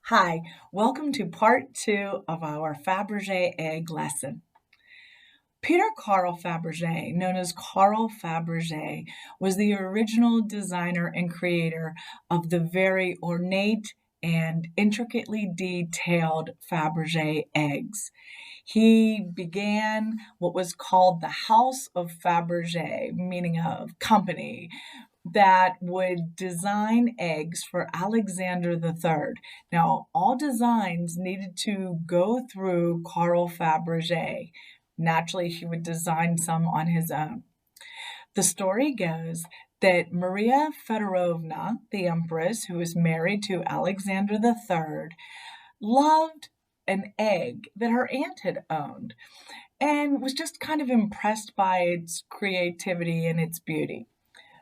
Hi, welcome to part 2 of our Fabergé egg lesson. Peter Carl Fabergé, known as Carl Fabergé, was the original designer and creator of the very ornate and intricately detailed Fabergé eggs. He began what was called the House of Fabergé, meaning of company, that would design eggs for Alexander III. Now, all designs needed to go through Carl Fabergé. Naturally, he would design some on his own. The story goes that Maria Fedorovna, the empress who was married to Alexander III, loved an egg that her aunt had owned and was just kind of impressed by its creativity and its beauty.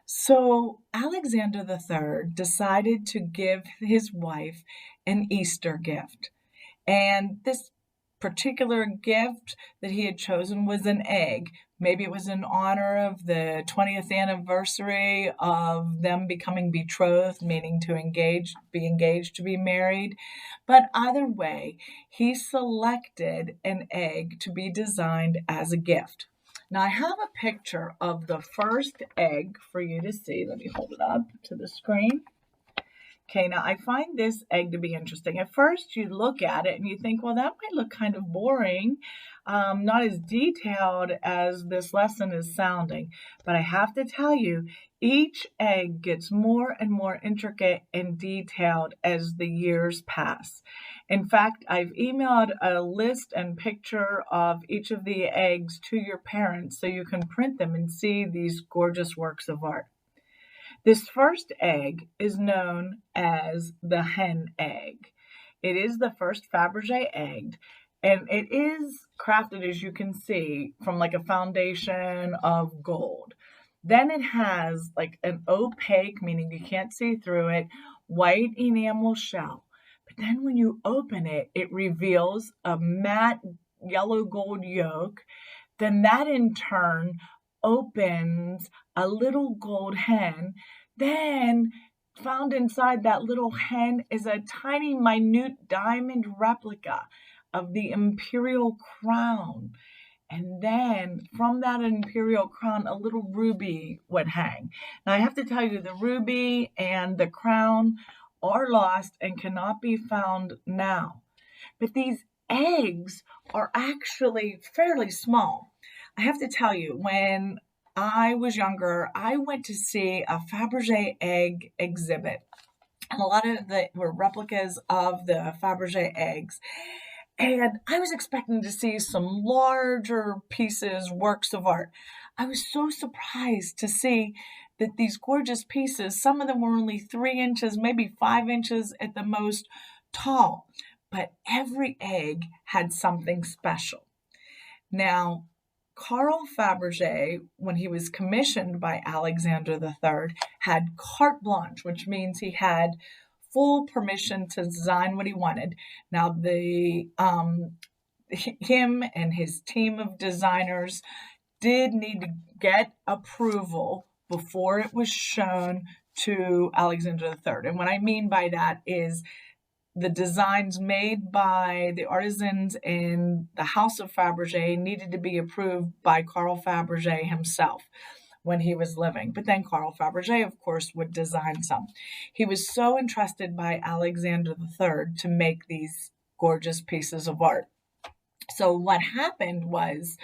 So Alexander III decided to give his wife an Easter gift. And this particular gift that he had chosen was an egg. Maybe it was in honor of the 20th anniversary of them becoming betrothed, meaning to be engaged to be married. But either way, he selected an egg to be designed as a gift. Now, I have a picture of the first egg for you to see. Let me hold it up to the screen. Okay, now I find this egg to be interesting. At first, you look at it and you think, well, that might look kind of boring, not as detailed as this lesson is sounding. But I have to tell you, each egg gets more and more intricate and detailed as the years pass. In fact, I've emailed a list and picture of each of the eggs to your parents so you can print them and see these gorgeous works of art. This first egg is known as the hen egg. It is the first Fabergé egg, and it is crafted, as you can see, from like a foundation of gold. Then it has like an opaque, meaning you can't see through it, white enamel shell. But then when you open it, it reveals a matte yellow gold yolk. Then that in turn opens a little gold hen. Then found inside that little hen is a tiny, minute diamond replica of the imperial crown. And then from that imperial crown, a little ruby would hang. Now, I have to tell you, the ruby and the crown are lost and cannot be found now. But these eggs are actually fairly small. I have to tell you, when I was younger, I went to see a Fabergé egg exhibit. And a lot of them were replicas of the Fabergé eggs. And I was expecting to see some larger pieces, works of art. I was so surprised to see that these gorgeous pieces, some of them were only 3 inches, maybe 5 inches at the most tall. But every egg had something special. Now, Carl Fabergé, when he was commissioned by Alexander III, had carte blanche, which means he had full permission to design what he wanted. Now, him and his team of designers did need to get approval before it was shown to Alexander III. And what I mean by that is the designs made by the artisans in the House of Fabergé needed to be approved by Carl Fabergé himself when he was living. But then Carl Fabergé, of course, would design some. He was so entrusted by Alexander III to make these gorgeous pieces of art. So what happened was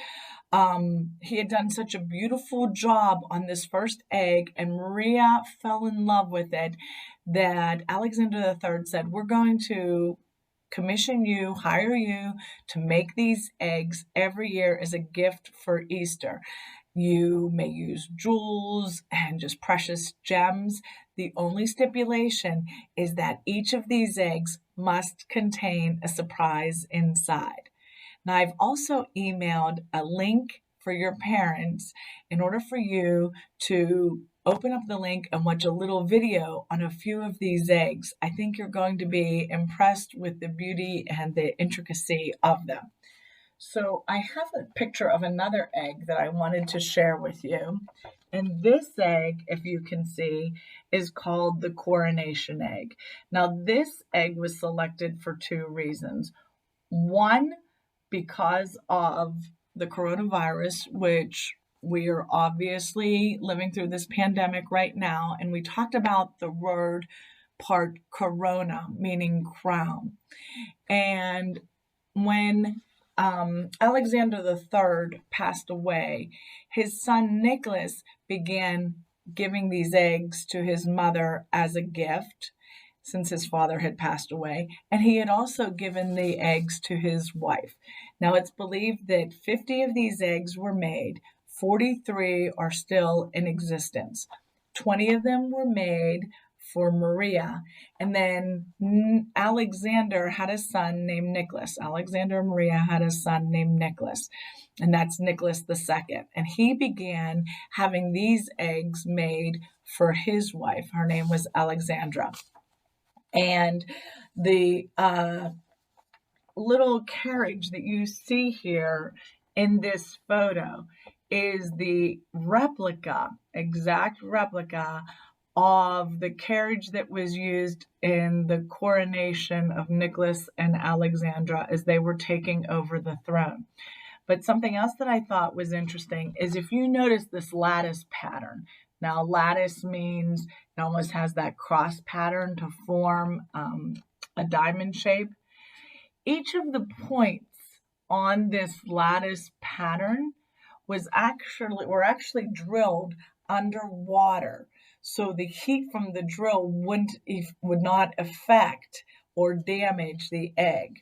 he had done such a beautiful job on this first egg, and Maria fell in love with it, that Alexander III said, we're going to commission you, hire you to make these eggs every year as a gift for Easter. You may use jewels and just precious gems. The only stipulation is that each of these eggs must contain a surprise inside. Now, I've also emailed a link for your parents in order for you to open up the link and watch a little video on a few of these eggs. I think you're going to be impressed with the beauty and the intricacy of them. So I have a picture of another egg that I wanted to share with you. And this egg, if you can see, is called the coronation egg. Now, this egg was selected for two reasons. One, because of the coronavirus, which we are obviously living through this pandemic right now. And we talked about the word part corona, meaning crown. And when Alexander III passed away, his son Nicholas began giving these eggs to his mother as a gift since his father had passed away, and he had also given the eggs to his wife. Now it's believed that 50 of these eggs were made, 43 are still in existence. 20 of them were made for Maria, and then Alexander had a son named Nicholas. Alexander and Maria had a son named Nicholas, and that's Nicholas II. And he began having these eggs made for his wife. Her name was Alexandra. And the little carriage that you see here in this photo is the replica, exact replica of the carriage that was used in the coronation of Nicholas and Alexandra as they were taking over the throne. But something else that I thought was interesting is if you notice this lattice pattern. Now, lattice means it almost has that cross pattern to form a diamond shape. Each of the points on this lattice pattern were actually drilled underwater, so the heat from the drill would not affect or damage the egg.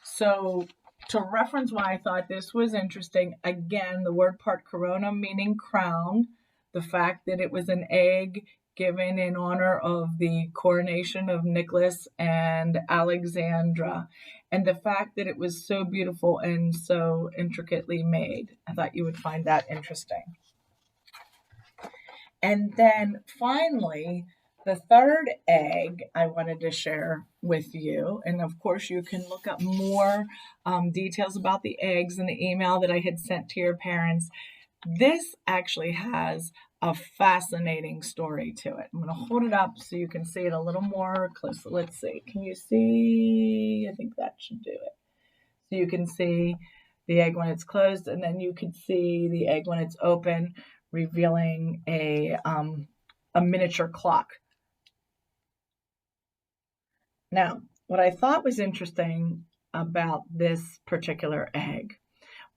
So to reference why I thought this was interesting, again, the word part corona meaning crown, the fact that it was an egg given in honor of the coronation of Nicholas and Alexandra, and the fact that it was so beautiful and so intricately made. I thought you would find that interesting. And then finally, the third egg I wanted to share with you, and of course you can look up more details about the eggs in the email that I had sent to your parents. This actually has a fascinating story to it. I'm going to hold it up so you can see it a little more closely. Let's see. Can you see? I think that should do it. So you can see the egg when it's closed, and then you can see the egg when it's open, revealing a miniature clock. Now, what I thought was interesting about this particular egg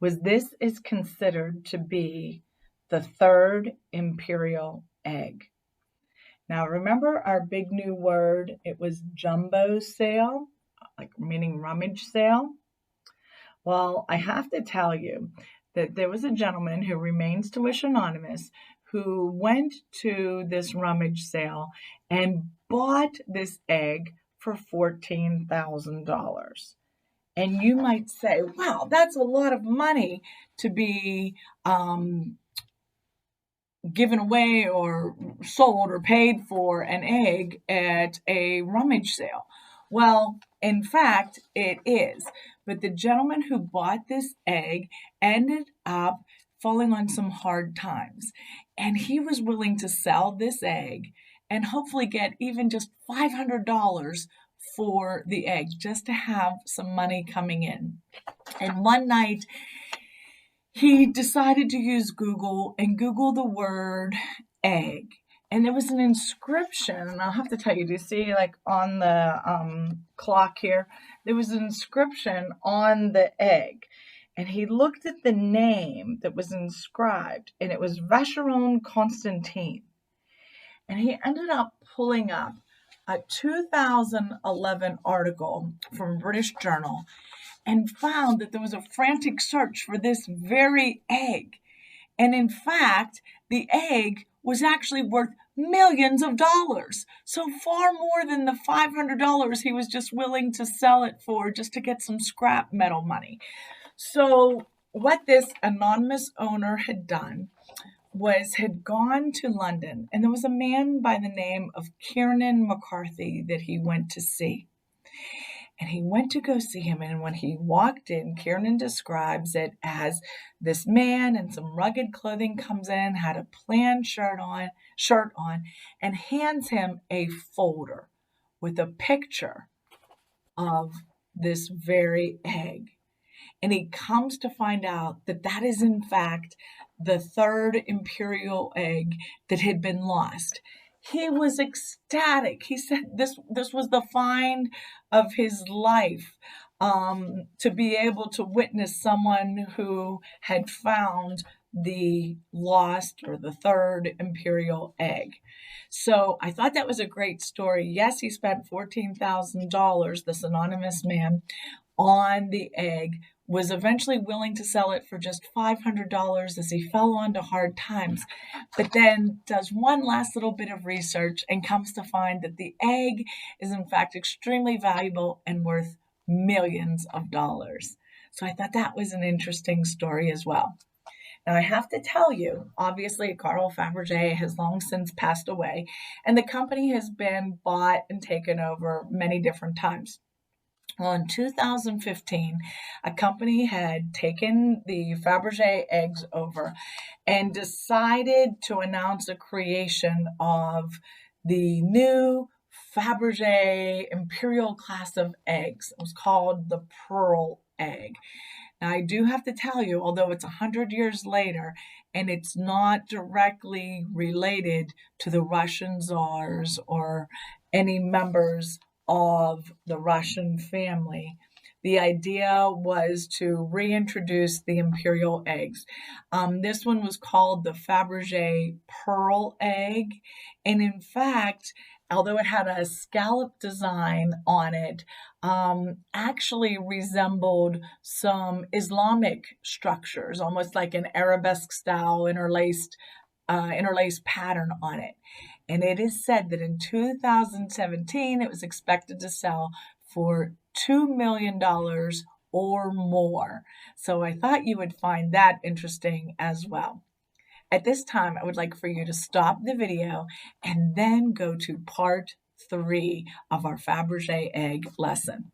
was this is considered to be the third imperial egg. Now, remember our big new word, it was jumbo sale, like meaning rummage sale? Well, I have to tell you that there was a gentleman who remains to wish anonymous who went to this rummage sale and bought this egg for $14,000. And you might say, wow, that's a lot of money to be given away or sold or paid for an egg at a rummage sale. Well, in fact, it is. But the gentleman who bought this egg ended up falling on some hard times. And he was willing to sell this egg and hopefully get even just $500 for the egg, just to have some money coming in. And one night, he decided to use Google and Google the word egg. And there was an inscription, and I'll have to tell you, do you see like on the clock here? There was an inscription on the egg. And he looked at the name that was inscribed, and it was Vacheron Constantin. And he ended up pulling up a 2011 article from British Journal and found that there was a frantic search for this very egg. And in fact, the egg was actually worth millions of dollars. So far more than the $500 he was just willing to sell it for just to get some scrap metal money. So what this anonymous owner had done was had gone to London, and there was a man by the name of Kiernan McCarthy that he went to see. And he went to go see him. And when he walked in, Kiernan describes it as this man in some rugged clothing comes in, had a plaid shirt on, and hands him a folder with a picture of this very egg. And he comes to find out that that is, in fact, the third imperial egg that had been lost. He was ecstatic. He said this was the find of his life, to be able to witness someone who had found the lost or the third imperial egg. So I thought that was a great story. Yes, he spent $14,000, this anonymous man, on the egg, was eventually willing to sell it for just $500 as he fell onto hard times, but then does one last little bit of research and comes to find that the egg is in fact extremely valuable and worth millions of dollars. So I thought that was an interesting story as well. Now, I have to tell you, obviously, Carl Fabergé has long since passed away, and the company has been bought and taken over many different times. Well, in 2015, a company had taken the Fabergé eggs over and decided to announce a creation of the new Fabergé Imperial class of eggs. It was called the Pearl egg. Now, I do have to tell you, although it's 100 years later and it's not directly related to the Russian czars or any members of the Russian family, the idea was to reintroduce the imperial eggs. This one was called the Fabergé Pearl egg. And in fact, although it had a scallop design on it, actually resembled some Islamic structures, almost like an arabesque style interlaced pattern on it. And it is said that in 2017, it was expected to sell for $2 million or more. So I thought you would find that interesting as well. At this time, I would like for you to stop the video and then go to part 3 of our Fabergé egg lesson.